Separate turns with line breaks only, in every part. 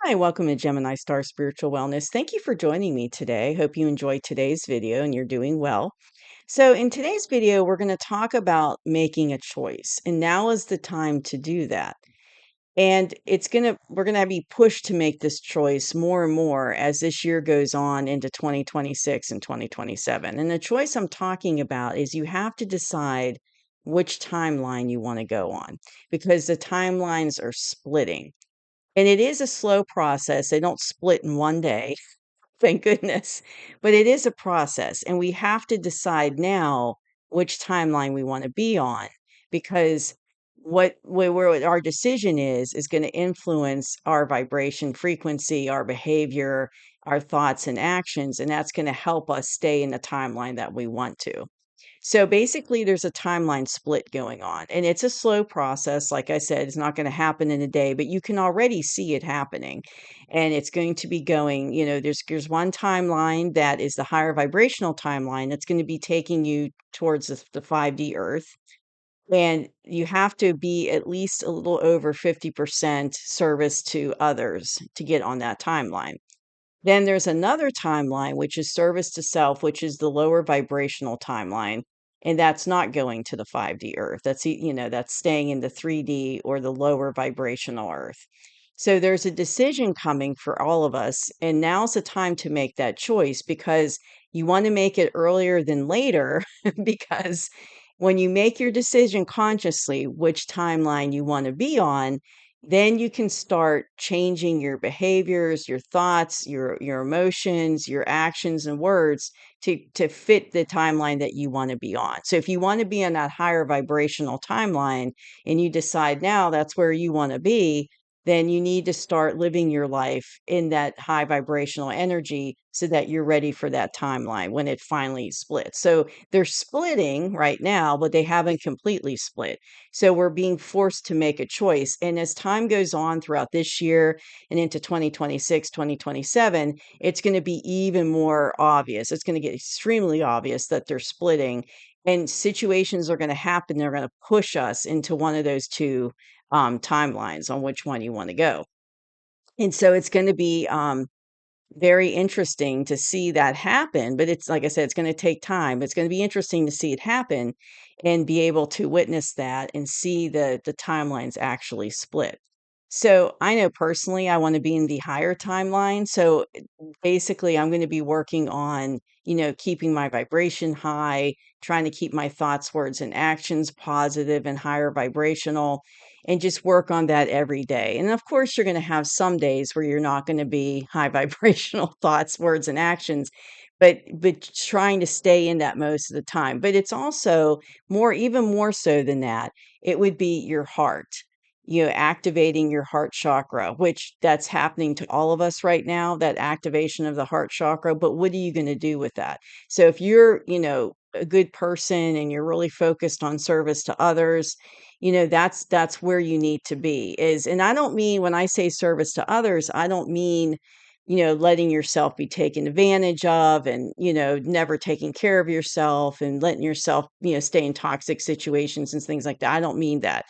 Hi, welcome to Gemini Star Spiritual Wellness. Thank you for joining me today. Hope you enjoyed today's video and you're doing well. So, in today's video, we're going to talk about making a choice, and now is the time to do that. And we're going to be pushed to make this choice more and more as this year goes on into 2026 and 2027. And the choice I'm talking about is you have to decide which timeline you want to go on because the timelines are splitting. And it is a slow process. They don't split in one day, thank goodness. But it is a process, and we have to decide now which timeline we wanna be on because where our decision is gonna influence our vibration frequency, our behavior, our thoughts and actions, and that's gonna help us stay in the timeline that we want to. So basically, there's a timeline split going on, and it's a slow process. Like I said, it's not going to happen in a day, but you can already see it happening. And it's going to be going, there's one timeline that is the higher vibrational timeline that's going to be taking you towards the 5D Earth. And you have to be at least a little over 50% service to others to get on that timeline. Then there's another timeline, which is service to self, which is the lower vibrational timeline. And that's not going to the 5D Earth. That's staying in the 3D or the lower vibrational Earth. So there's a decision coming for all of us. And now's the time to make that choice because you want to make it earlier than later. Because when you make your decision consciously, which timeline you want to be on, then you can start changing your behaviors, your thoughts, your emotions, your actions and words to fit the timeline that you want to be on. So if you want to be on that higher vibrational timeline and you decide now that's where you want to be, then you need to start living your life in that high vibrational energy so that you're ready for that timeline when it finally splits. So they're splitting right now, but they haven't completely split. So we're being forced to make a choice. And as time goes on throughout this year and into 2026, 2027, it's going to be even more obvious. It's going to get extremely obvious that they're splitting. And situations are going to happen. They're going to push us into one of those two timelines on which one you want to go. And so it's going to be very interesting to see that happen, but it's like I said, it's gonna take time. It's gonna be interesting to see it happen and be able to witness that and see the timelines actually split. So, I know personally, I wanna be in the higher timeline, so, basically, I'm gonna be working on, keeping my vibration high, trying to keep my thoughts, words, and actions positive and higher vibrational, and just work on that every day. And of course, you're going to have some days where you're not going to be high vibrational thoughts, words, and actions, but trying to stay in that most of the time. But it's also even more so than that. It would be your heart. Activating your heart chakra, which that's happening to all of us right now, that activation of the heart chakra. But what are you going to do with that? So if you're, a good person and you're really focused on service to others, that's where you need to be is, and I don't mean when I say service to others, I don't mean, letting yourself be taken advantage of and, never taking care of yourself and letting yourself, stay in toxic situations and things like that. I don't mean that.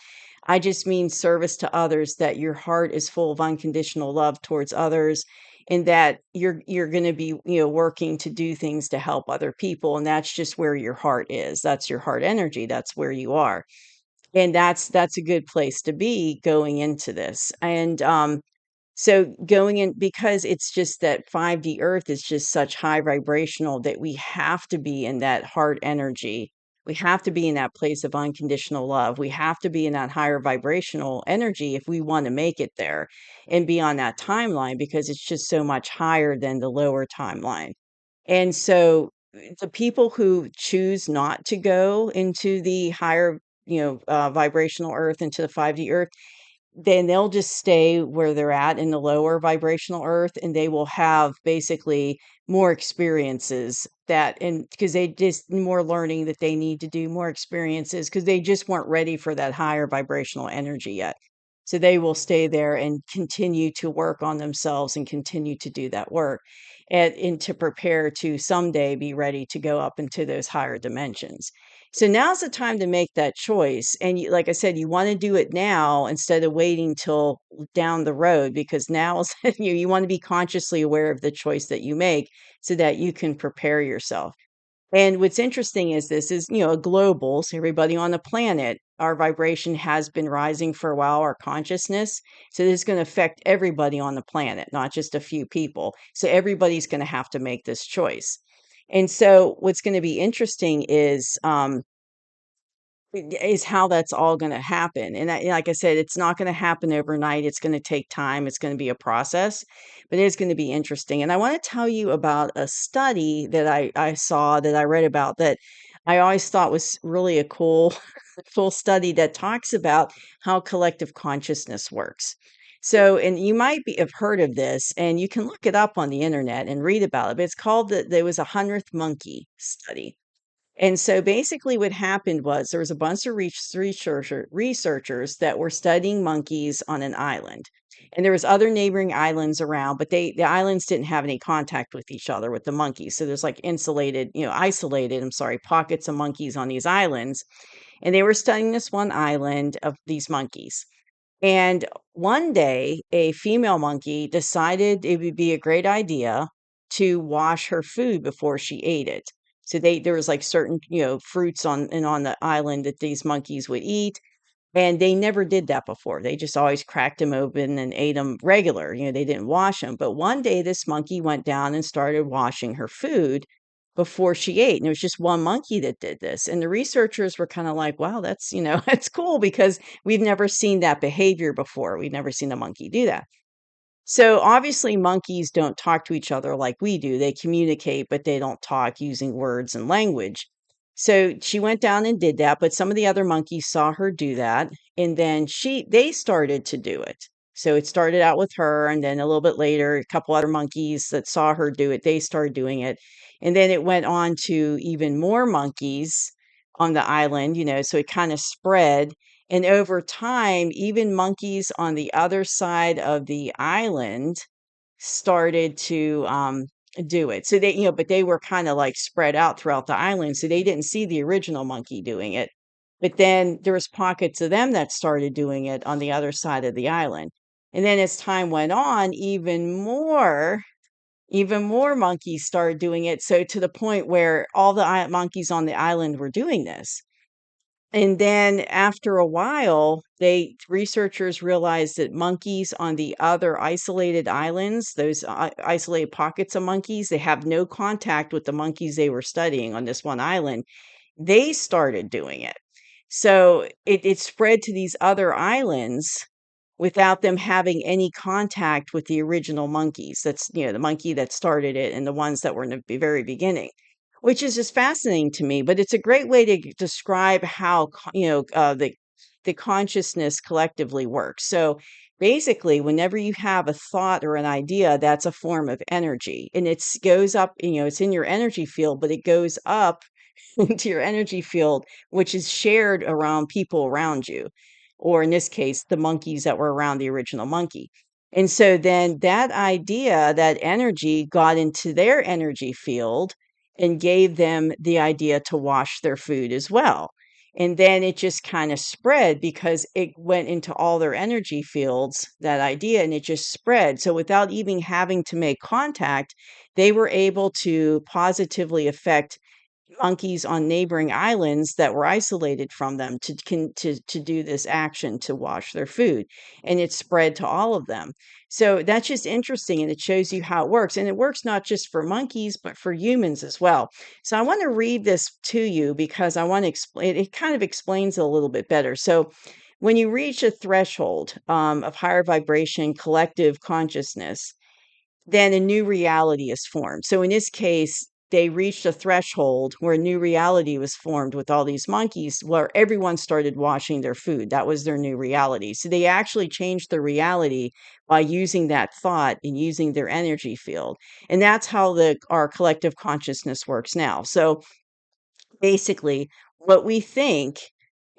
I just mean service to others, that your heart is full of unconditional love towards others and that you're going to be, working to do things to help other people, and that's just where your heart is. That's your heart energy. That's where you are. And that's a good place to be going into this. And, so going in because it's just that 5D Earth is just such high vibrational that we have to be in that heart energy. We have to be in that place of unconditional love. We have to be in that higher vibrational energy if we want to make it there and be on that timeline because it's just so much higher than the lower timeline. And so the people who choose not to go into the higher, vibrational earth, into the 5D earth, then they'll just stay where they're at in the lower vibrational earth and they will have basically more experiences that, and because they just more learning that they need to do more experiences because they just weren't ready for that higher vibrational energy yet. So they will stay there and continue to work on themselves and continue to do that work and to prepare to someday be ready to go up into those higher dimensions. So now's the time to make that choice. And you, like I said, you want to do it now instead of waiting till down the road, because now is you want to be consciously aware of the choice that you make so that you can prepare yourself. And what's interesting is this is, a global, so everybody on the planet, our vibration has been rising for a while, our consciousness. So this is going to affect everybody on the planet, not just a few people. So everybody's going to have to make this choice. And so what's going to be interesting is how that's all going to happen. And like I said, it's not going to happen overnight. It's going to take time. It's going to be a process, but it is going to be interesting. And I want to tell you about a study that I saw that I read about that I always thought was really a cool, cool study that talks about how collective consciousness works. So, and you might have heard of this, and you can look it up on the internet and read about it. But it's called there was a 100th monkey study, and so basically what happened was there was a bunch of researchers that were studying monkeys on an island. And there was other neighboring islands around, but the islands didn't have any contact with each other with the monkeys. So there's like isolated, I'm sorry, pockets of monkeys on these islands. And they were studying this one island of these monkeys. And one day, a female monkey decided it would be a great idea to wash her food before she ate it. So there was like certain, fruits on the island that these monkeys would eat, and they never did that before. They just always cracked them open and ate them regular. They didn't wash them. But one day this monkey went down and started washing her food before she ate. And it was just one monkey that did this. And the researchers were kind of like, wow, that's, that's cool because we've never seen that behavior before. We've never seen a monkey do that. So obviously, monkeys don't talk to each other like we do. They communicate, but they don't talk using words and language. So she went down and did that, but some of the other monkeys saw her do that, and then they started to do it. So it started out with her, and then a little bit later, a couple other monkeys that saw her do it, they started doing it. And then it went on to even more monkeys on the island, so it kind of spread, and over time, even monkeys on the other side of the island started to do it. So but they were kind of like spread out throughout the island. So they didn't see the original monkey doing it. But then there was pockets of them that started doing it on the other side of the island. And then as time went on, even more monkeys started doing it. So to the point where all the monkeys on the island were doing this. And then after a while, researchers realized that monkeys on the other isolated islands, those isolated pockets of monkeys, they have no contact with the monkeys they were studying on this one island. They started doing it. So it spread to these other islands without them having any contact with the original monkeys. That's, the monkey that started it and the ones that were in the very beginning, which is just fascinating to me. But it's a great way to describe how, the consciousness collectively works. So basically, whenever you have a thought or an idea, that's a form of energy, and it goes up, it's in your energy field, but it goes up into your energy field, which is shared around people around you, or in this case, the monkeys that were around the original monkey. And so then that idea, that energy got into their energy field and gave them the idea to wash their food as well. And then it just kind of spread because it went into all their energy fields, that idea, and it just spread. So without even having to make contact, they were able to positively affect monkeys on neighboring islands that were isolated from them to do this action to wash their food, and it spread to all of them. So that's just interesting, and it shows you how it works, and it works not just for monkeys but for humans as well. So I want to read this to you because I want to explain it. Kind of explains it a little bit better. So when you reach a threshold of higher vibration collective consciousness, then a new reality is formed. So in this case, they reached a threshold where a new reality was formed with all these monkeys, where everyone started washing their food. That was their new reality. So they actually changed their reality by using that thought and using their energy field. And that's how our collective consciousness works now. So basically, what we think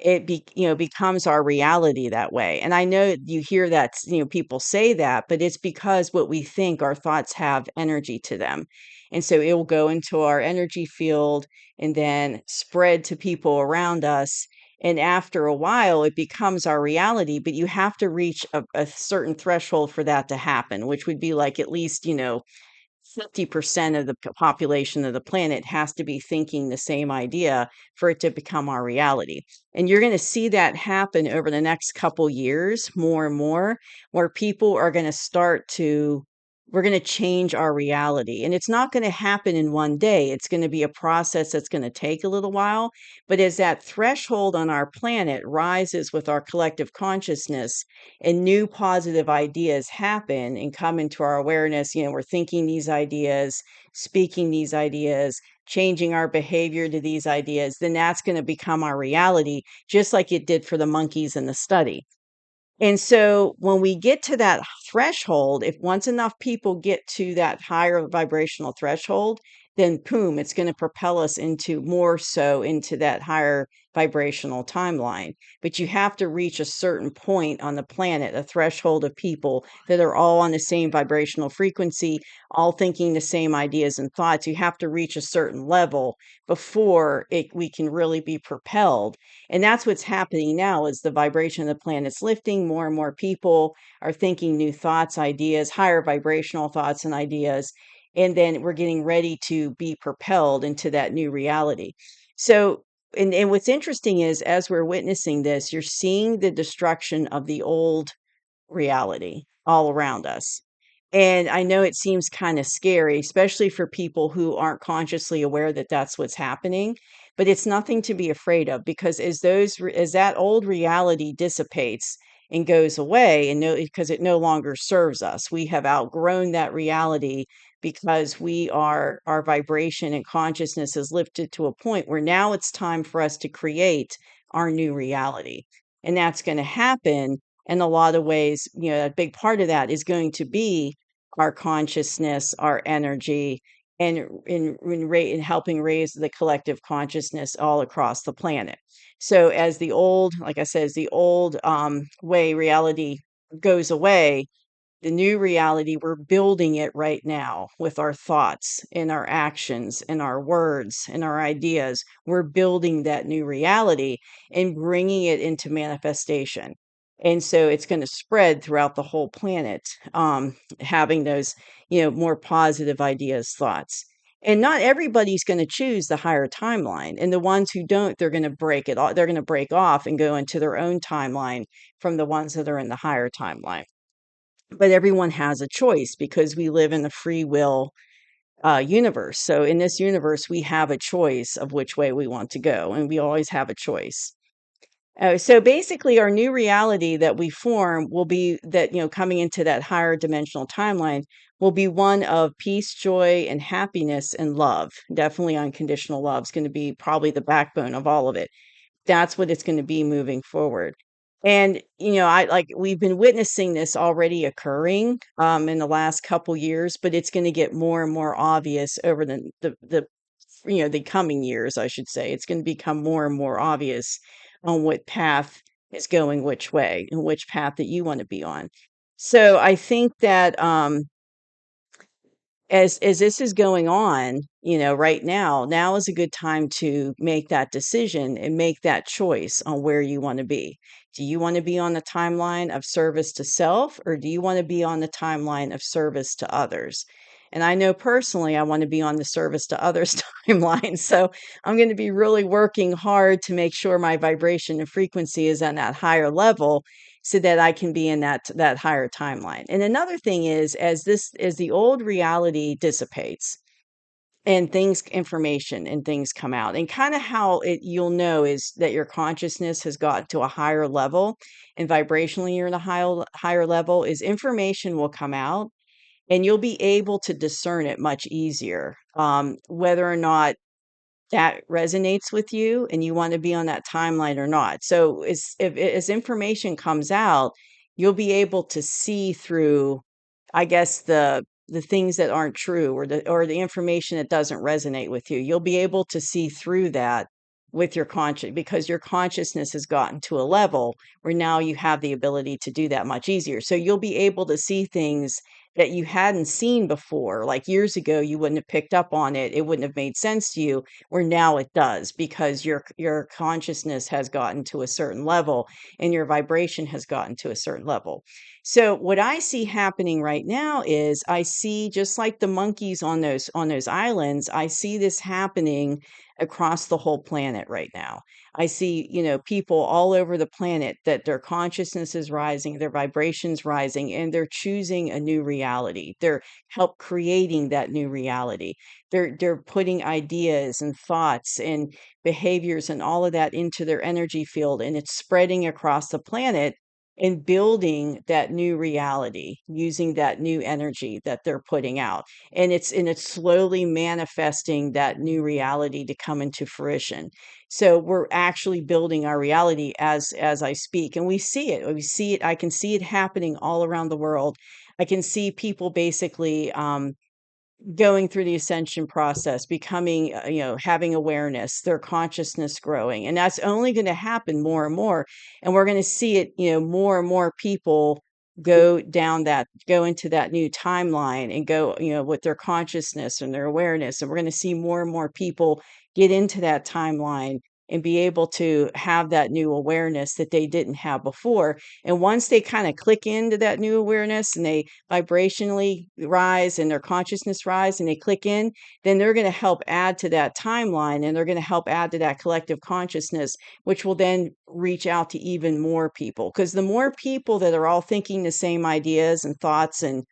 becomes our reality that way. And I know you hear that, people say that, but it's because what we think, our thoughts have energy to them. And so it will go into our energy field and then spread to people around us. And after a while, it becomes our reality, but you have to reach a certain threshold for that to happen, which would be like at least, 50% of the population of the planet has to be thinking the same idea for it to become our reality. And you're going to see that happen over the next couple years more and more, where people are going to we're going to change our reality. And it's not going to happen in one day. It's going to be a process that's going to take a little while. But as that threshold on our planet rises with our collective consciousness, and new positive ideas happen and come into our awareness, we're thinking these ideas, speaking these ideas, changing our behavior to these ideas, then that's going to become our reality, just like it did for the monkeys in the study. And so when we get to that threshold, if once enough people get to that higher vibrational threshold, then boom, it's going to propel us into more so into that higher vibrational timeline. But you have to reach a certain point on the planet, a threshold of people that are all on the same vibrational frequency, all thinking the same ideas and thoughts. You have to reach a certain level before we can really be propelled. And that's what's happening now is the vibration of the planet's lifting. More and more people are thinking new thoughts, ideas, higher vibrational thoughts and ideas. And then we're getting ready to be propelled into that new reality. So, and what's interesting is as we're witnessing this, you're seeing the destruction of the old reality all around us. And I know it seems kind of scary, especially for people who aren't consciously aware that that's what's happening, but it's nothing to be afraid of because as that old reality dissipates and goes away and no because it no longer serves us. We have outgrown that reality because our vibration and consciousness is lifted to a point where now it's time for us to create our new reality. And that's going to happen in a lot of ways. A big part of that is going to be our consciousness, our energy, and in helping raise the collective consciousness all across the planet. So as the old, like I said, as the old way reality goes away, the new reality, we're building it right now with our thoughts and our actions and our words and our ideas. We're building that new reality and bringing it into manifestation. And so it's going to spread throughout the whole planet, having those, more positive ideas, thoughts. And not everybody's going to choose the higher timeline. And the ones who don't, they're going to break it off. They're going to break off and go into their own timeline from the ones that are in the higher timeline. But everyone has a choice because we live in a free will universe. So in this universe, we have a choice of which way we want to go, and we always have a choice. So basically, our new reality that we form will be that, coming into that higher dimensional timeline will be one of peace, joy, and happiness and love. Definitely unconditional love is going to be probably the backbone of all of it. That's what it's gonna be moving forward. And, I like we've been witnessing this already occurring, in the last couple years, but it's gonna get more and more obvious over the coming years, I should say. It's gonna become more and more obvious on what path is going which way and which path that you wanna be on. So I think that, as this is going on, right now is a good time to make that decision and make that choice on where you want to be. Do you want to be on the timeline of service to self, or do you want to be on the timeline of service to others? And I know personally I want to be on the service to others timeline. So I'm going to be really working hard to make sure my vibration and frequency is on that higher level so that I can be in that higher timeline. And another thing is as the old reality dissipates and things information and things come out, and kind of how it you'll know is that your consciousness has got to a higher level and vibrationally you're in a higher level is information will come out and you'll be able to discern it much easier, whether or not that resonates with you and you want to be on that timeline or not. So as information comes out, you'll be able to see through, I guess, the things that aren't true or the information that doesn't resonate with you. You'll be able to see through that with your conscious, because your consciousness has gotten to a level where now you have the ability to do that much easier. So you'll be able to see things that you hadn't seen before. Like years ago, you wouldn't have picked up on it. It wouldn't have made sense to you, where now it does, because your consciousness has gotten to a certain level and your vibration has gotten to a certain level. So what I see happening right now is, I see, just like the monkeys on those islands, I see this happening across the whole planet right now. I see, people all over the planet, that their consciousness is rising, their vibrations rising, and they're choosing a new reality. They're help creating that new reality. They're putting ideas and thoughts and behaviors and all of that into their energy field, and it's spreading across the planet and building that new reality using that new energy that they're putting out. And it's slowly manifesting that new reality to come into fruition. So we're actually building our reality as I speak, and we see it. I can see it happening all around the world. I can see people basically going through the ascension process, becoming, having awareness, their consciousness growing. And that's only going to happen more and more. And we're going to see it, more and more people go into that new timeline and go, with their consciousness and their awareness. And we're going to see more and more people get into that timeline and be able to have that new awareness that they didn't have before. And once they kind of click into that new awareness and they vibrationally rise and their consciousness rise and they click in, then they're going to help add to that timeline, and they're going to help add to that collective consciousness, which will then reach out to even more people. Because the more people that are all thinking the same ideas and thoughts and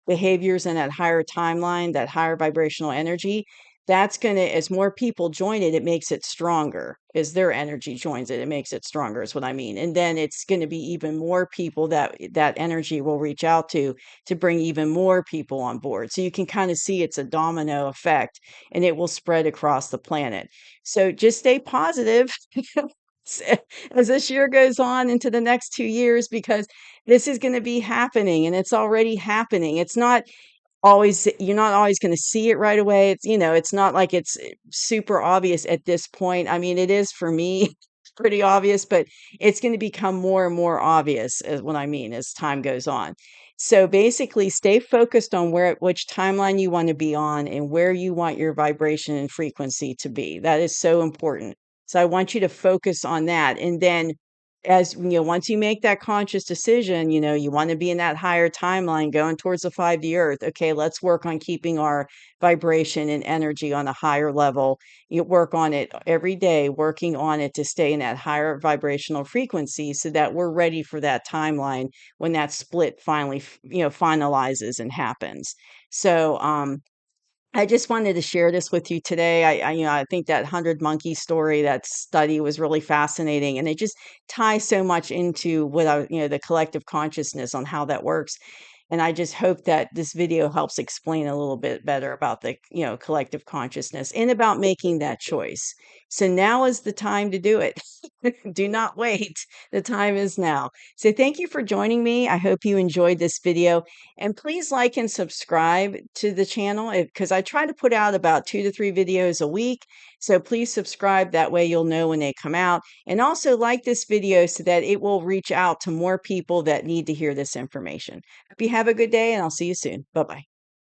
behaviors in that higher timeline, that higher vibrational energy, that's going to, as more people join it, it makes it stronger. As their energy joins it, it makes it stronger, is what I mean. And then it's going to be even more people that that energy will reach out to bring even more people on board. So you can kind of see it's a domino effect, and it will spread across the planet. So just stay positive as this year goes on into the next 2 years, because this is going to be happening, and it's already happening. It's not always, you're not always going to see it right away. It's not like it's super obvious at this point. I mean, it is for me. It's pretty obvious, but it's going to become more and more obvious, as what I mean, as time goes on. So basically, stay focused on which timeline you want to be on and where you want your vibration and frequency to be. That is so important. So I want you to focus on that. And then, once you make that conscious decision, you want to be in that higher timeline going towards the 5D earth. Okay, let's work on keeping our vibration and energy on a higher level. You work on it every day, working on it to stay in that higher vibrational frequency, so that we're ready for that timeline when that split finally, finalizes and happens. So, I just wanted to share this with you today. I think that 100 monkey story, that study, was really fascinating, and it just ties so much into what the collective consciousness, on how that works. And I just hope that this video helps explain a little bit better about the, collective consciousness and about making that choice. So now is the time to do it. Do not wait. The time is now. So thank you for joining me. I hope you enjoyed this video. And please like and subscribe to the channel, because I try to put out about 2 to 3 videos a week. So please subscribe. That way you'll know when they come out. And also like this video so that it will reach out to more people that need to hear this information. Hope you have a good day, and I'll see you soon. Bye-bye.